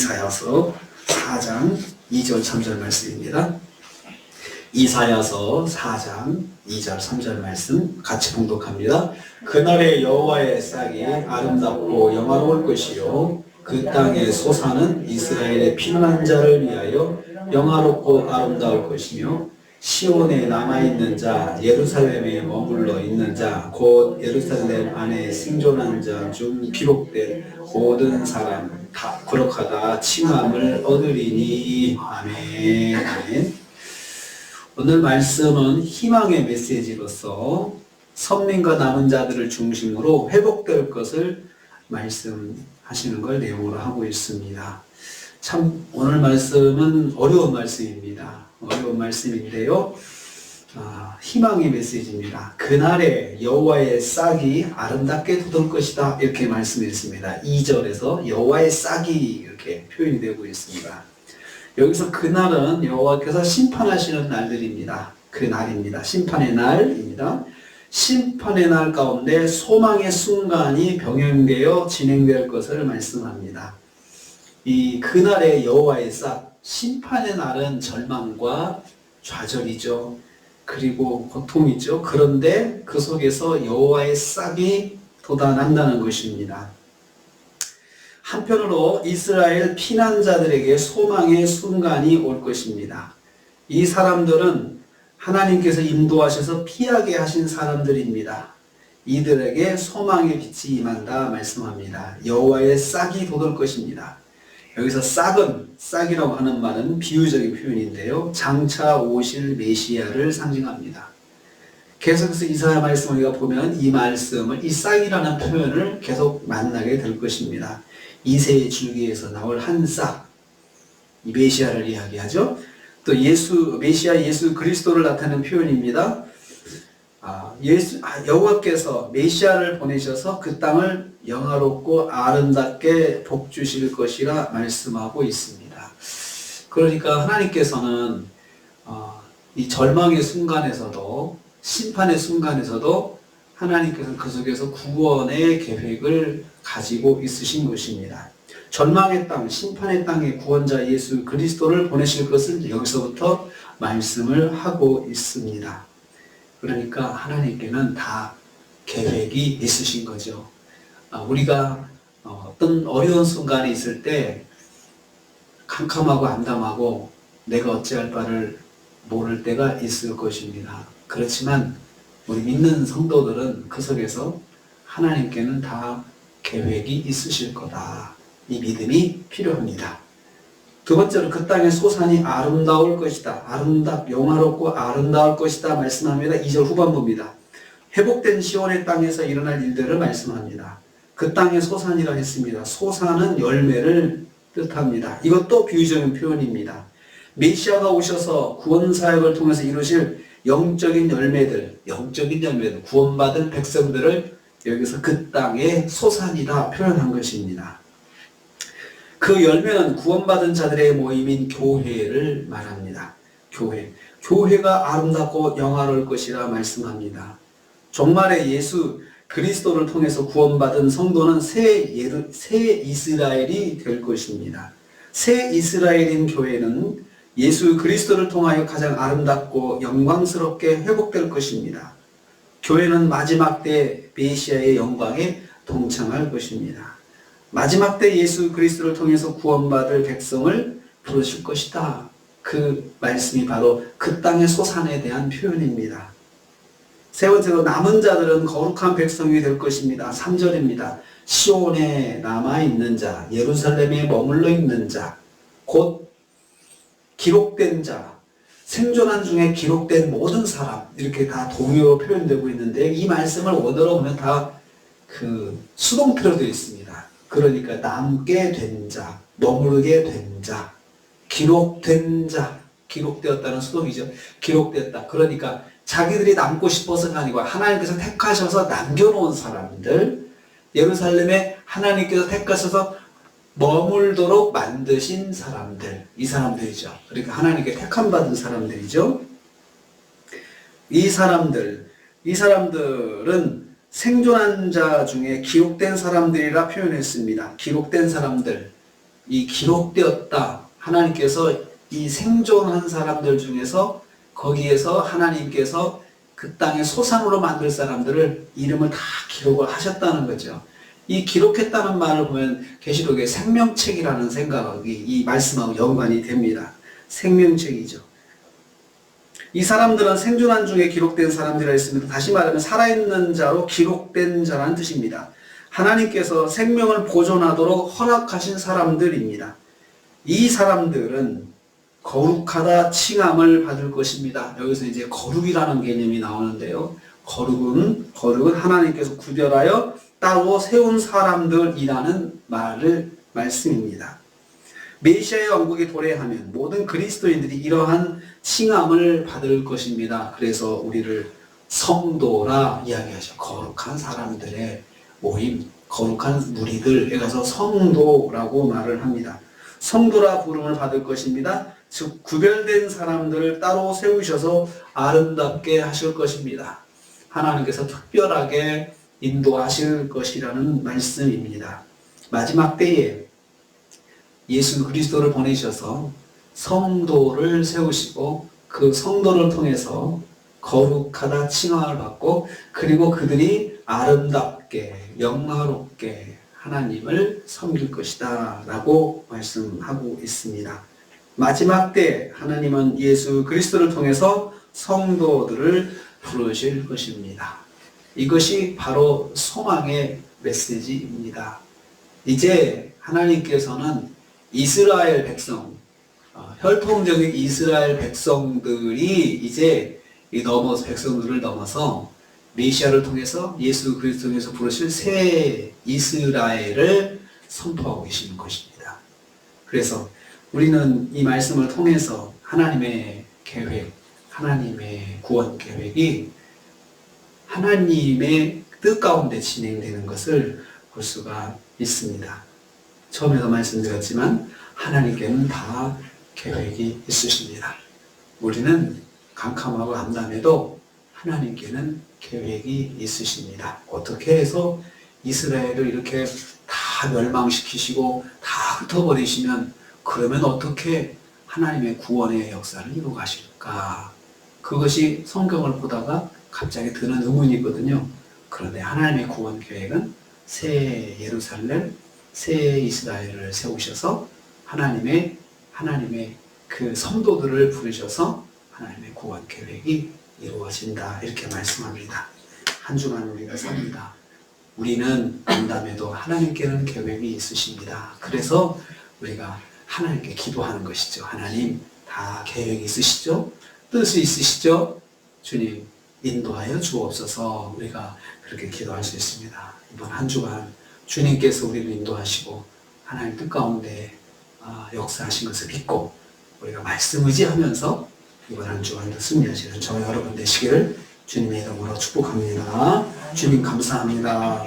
이사야서 4장 2절 3절 말씀입니다. 이사야서 4장 2절 3절 말씀 같이 봉독합니다. 그날에 여호와의 싹이 아름답고 영화로울 것이요 그 땅의 소사는 이스라엘의 피난한 자를 위하여 영화롭고 아름다울 것이며 시온에 남아있는 자 예루살렘에 머물러 있는 자 곧 예루살렘 안에 생존한 자 중 기록된 모든 사람 다 거룩하다 칭함을 얻으리니. 아멘. 아멘. 오늘 말씀은 희망의 메시지로서 선민과 남은 자들을 중심으로 회복될 것을 말씀하시는 걸 내용으로 하고 있습니다. 참 오늘 말씀은 어려운 말씀입니다. 어려운 말씀인데요. 희망의 메시지입니다. 그날에 여호와의 싹이 아름답게 돋을 것이다 이렇게 말씀했습니다. 2절에서 여호와의 싹이 이렇게 표현이 되고 있습니다. 여기서 그날은 여호와께서 심판하시는 날들입니다. 그 날입니다. 심판의 날입니다. 심판의 날 가운데 소망의 순간이 병행되어 진행될 것을 말씀합니다. 이 그날의 여호와의 싹, 심판의 날은 절망과 좌절이죠. 그리고 고통이죠. 그런데 그 속에서 여호와의 싹이 돋아난다는 것입니다. 한편으로 이스라엘 피난자들에게 소망의 순간이 올 것입니다. 이 사람들은 하나님께서 인도하셔서 피하게 하신 사람들입니다. 이들에게 소망의 빛이 임한다 말씀합니다. 여호와의 싹이 돋을 것입니다. 여기서 싹이라고 하는 말은 비유적인 표현인데요. 장차 오실 메시아를 상징합니다. 계속해서 이사야 말씀을 우리가 보면 이 말씀을 이 싹이라는 표현을 계속 만나게 될 것입니다. 이새의 줄기에서 나올 한 싹, 이 메시아를 이야기하죠. 또 메시아 예수 그리스도를 나타내는 표현입니다. 여호와께서 메시아를 보내셔서 그 땅을 영화롭고 아름답게 복주실 것이라 말씀하고 있습니다. 그러니까 하나님께서는 이 절망의 순간에서도 심판의 순간에서도 하나님께서는 그 속에서 구원의 계획을 가지고 있으신 것입니다. 절망의 땅, 심판의 땅에 구원자 예수 그리스도를 보내실 것을 여기서부터 말씀을 하고 있습니다. 그러니까 하나님께는 다 계획이 있으신 거죠. 우리가 어떤 어려운 순간이 있을 때 캄캄하고 암담하고 내가 어찌할 바를 모를 때가 있을 것입니다. 그렇지만 우리 믿는 성도들은 그 속에서 하나님께는 다 계획이 있으실 거다. 이 믿음이 필요합니다. 두 번째로 그 땅의 소산이 아름다울 것이다. 영화롭고 아름다울 것이다 말씀합니다. 2절 후반부입니다. 회복된 시온의 땅에서 일어날 일들을 말씀합니다. 그 땅의 소산이라 했습니다. 소산은 열매를 뜻합니다. 이것도 비유적인 표현입니다. 메시아가 오셔서 구원 사역을 통해서 이루실 영적인 열매들, 구원받은 백성들을 여기서 그 땅의 소산이라 표현한 것입니다. 그 열매는 구원받은 자들의 모임인 교회를 말합니다. 교회가 아름답고 영화로울 것이라 말씀합니다. 종말에 예수 그리스도를 통해서 구원받은 성도는 새 이스라엘이 될 것입니다. 새 이스라엘인 교회는 예수 그리스도를 통하여 가장 아름답고 영광스럽게 회복될 것입니다. 교회는 마지막 때 메시아의 영광에 동참할 것입니다. 마지막 때 예수 그리스도를 통해서 구원받을 백성을 부르실 것이다. 그 말씀이 바로 그 땅의 소산에 대한 표현입니다. 세 번째로 남은 자들은 거룩한 백성이 될 것입니다. 3절입니다. 시온에 남아있는 자, 예루살렘에 머물러 있는 자, 곧 기록된 자, 생존한 중에 기록된 모든 사람, 이렇게 다 동요로 표현되고 있는데 이 말씀을 원어로 보면 다 수동태로 되어 있습니다. 그러니까 남게 된 자, 머무르게 된 자, 기록된 자, 기록되었다는 수동이죠. 기록됐다. 그러니까 자기들이 남고 싶어서가 아니고 하나님께서 택하셔서 남겨놓은 사람들, 예루살렘에 하나님께서 택하셔서 머물도록 만드신 사람들, 이 사람들이죠. 그러니까 하나님께 택함받은 사람들이죠. 이 사람들은 생존한 자 중에 기록된 사람들이라 표현했습니다. 기록된 사람들. 이 기록되었다. 하나님께서 이 생존한 사람들 중에서 거기에서 하나님께서 그 땅의 소산으로 만들 사람들을 이름을 다 기록을 하셨다는 거죠. 이 기록했다는 말을 보면 계시록의 생명책이라는 생각이 이 말씀하고 연관이 됩니다. 생명책이죠. 이 사람들은 생존한 중에 기록된 사람들이라 했습니다. 다시 말하면 살아있는 자로 기록된 자라는 뜻입니다. 하나님께서 생명을 보존하도록 허락하신 사람들입니다. 이 사람들은 거룩하다 칭함을 받을 것입니다. 여기서 이제 거룩이라는 개념이 나오는데요. 거룩은 하나님께서 구별하여 따로 세운 사람들이라는 말씀입니다. 메시아의 왕국이 도래하면 모든 그리스도인들이 이러한 칭함을 받을 것입니다. 그래서 우리를 성도라 이야기하죠. 거룩한 사람들의 모임, 거룩한 무리들에 가서 성도라고 말을 합니다. 성도라 부름을 받을 것입니다. 즉 구별된 사람들을 따로 세우셔서 아름답게 하실 것입니다. 하나님께서 특별하게 인도하실 것이라는 말씀입니다. 마지막 때에 예수 그리스도를 보내셔서 성도를 세우시고 그 성도를 통해서 거룩하다 칭함을 받고 그리고 그들이 아름답게 영화롭게 하나님을 섬길 것이다 라고 말씀하고 있습니다. 마지막 때 하나님은 예수 그리스도를 통해서 성도들을 부르실 것입니다. 이것이 바로 소망의 메시지입니다. 이제 하나님께서는 이스라엘 백성, 혈통적인 이스라엘 백성들이 이제 백성들을 넘어서 메시아를 통해서 예수 그리스도를 통해서 부르실 새 이스라엘을 선포하고 계시는 것입니다. 그래서 우리는 이 말씀을 통해서 하나님의 계획, 하나님의 구원 계획이 하나님의 뜻 가운데 진행되는 것을 볼 수가 있습니다. 처음에도 말씀드렸지만 하나님께는 다 계획이 있으십니다. 우리는 캄캄하고 암담해도 하나님께는 계획이 있으십니다. 어떻게 해서 이스라엘을 이렇게 다 멸망시키시고 다 흩어버리시면 그러면 어떻게 하나님의 구원의 역사를 이루어 가실까? 그것이 성경을 보다가 갑자기 드는 의문이거든요. 그런데 하나님의 구원 계획은 새 예루살렘, 새 이스라엘을 세우셔서 하나님의 그 성도들을 부르셔서 하나님의 구원 계획이 이루어진다. 이렇게 말씀합니다. 한 주간 우리가 삽니다. 우리는 암담해도 하나님께는 계획이 있으십니다. 그래서 우리가 하나님께 기도하는 것이죠. 하나님, 다 계획이 있으시죠? 뜻이 있으시죠? 주님, 인도하여 주옵소서. 우리가 그렇게 기도할 수 있습니다. 이번 한 주간 주님께서 우리를 인도하시고 하나님 뜻 가운데 역사하신 것을 믿고 우리가 말씀 의지하면서 이번 한 주간도 승리하시는 저와 여러분 되시기를 주님의 이름으로 축복합니다. 주님 감사합니다.